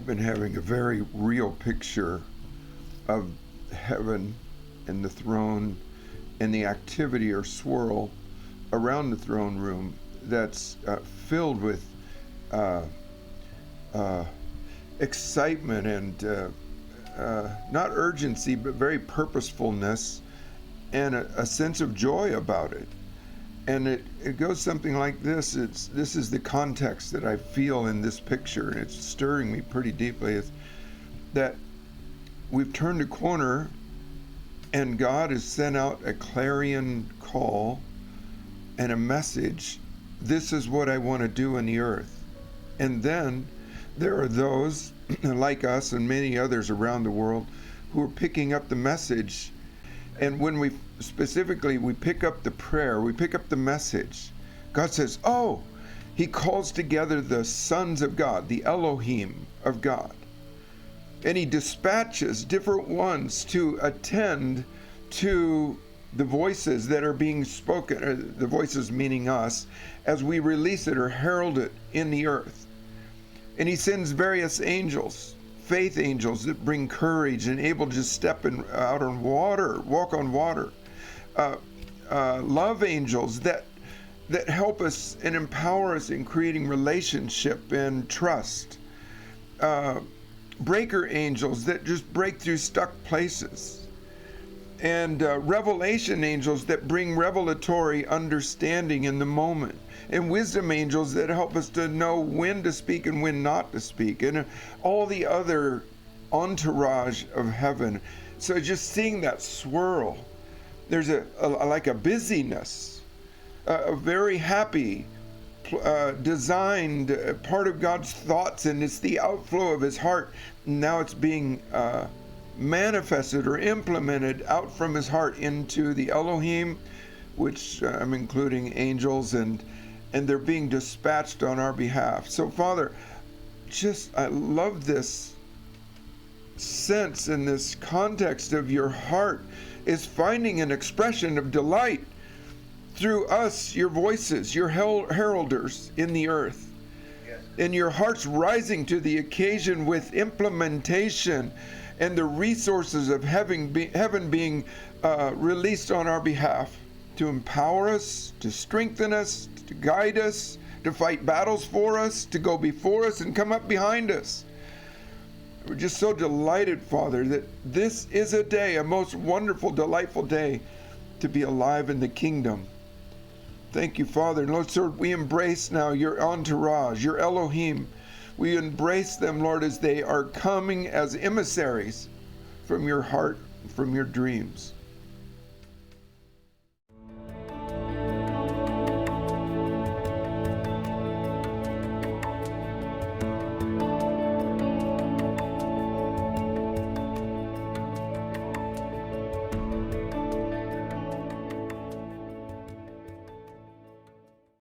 I've been having a very real picture of heaven and the throne and the activity or swirl around the throne room that's filled with excitement and not urgency, but very purposefulness and a sense of joy about it. And it goes something like this. This is the context that I feel in this picture, and it's stirring me pretty deeply. It's that we've turned a corner and God has sent out a clarion call and a message. This is what I want to do in the earth. And then there are those like us and many others around the world who are picking up the message. And when we pick up the prayer, we pick up the message, God says, oh, he calls together the sons of God, the Elohim of God. And he dispatches different ones to attend to the voices that are being spoken, the voices meaning us, as we release it or herald it in the earth. And he sends various angels, faith angels that bring courage and able to step out on water, walk on water. Love angels that help us and empower us in creating relationship and trust. Breaker angels that just break through stuck places. And revelation angels that bring revelatory understanding in the moment. And wisdom angels that help us to know when to speak and when not to speak. And all the other entourage of heaven. So just seeing that swirl, there's like a busyness, a very happy, designed part of God's thoughts, and it's the outflow of his heart. Now it's being manifested or implemented out from his heart into the Elohim, which I'm including angels, and they're being dispatched on our behalf. So Father, I love this sense and this context of your heart is finding an expression of delight through us, your voices, your heralders in the earth. Yes. And your heart's rising to the occasion with implementation and the resources of heaven being released on our behalf to empower us, to strengthen us, to guide us, to fight battles for us, to go before us and come up behind us. We're just so delighted, Father, that this is a day, a most wonderful, delightful day to be alive in the kingdom. Thank you, Father. And Lord, sir, we embrace now your entourage, your Elohim. We embrace them, Lord, as they are coming as emissaries from your heart, from your dreams.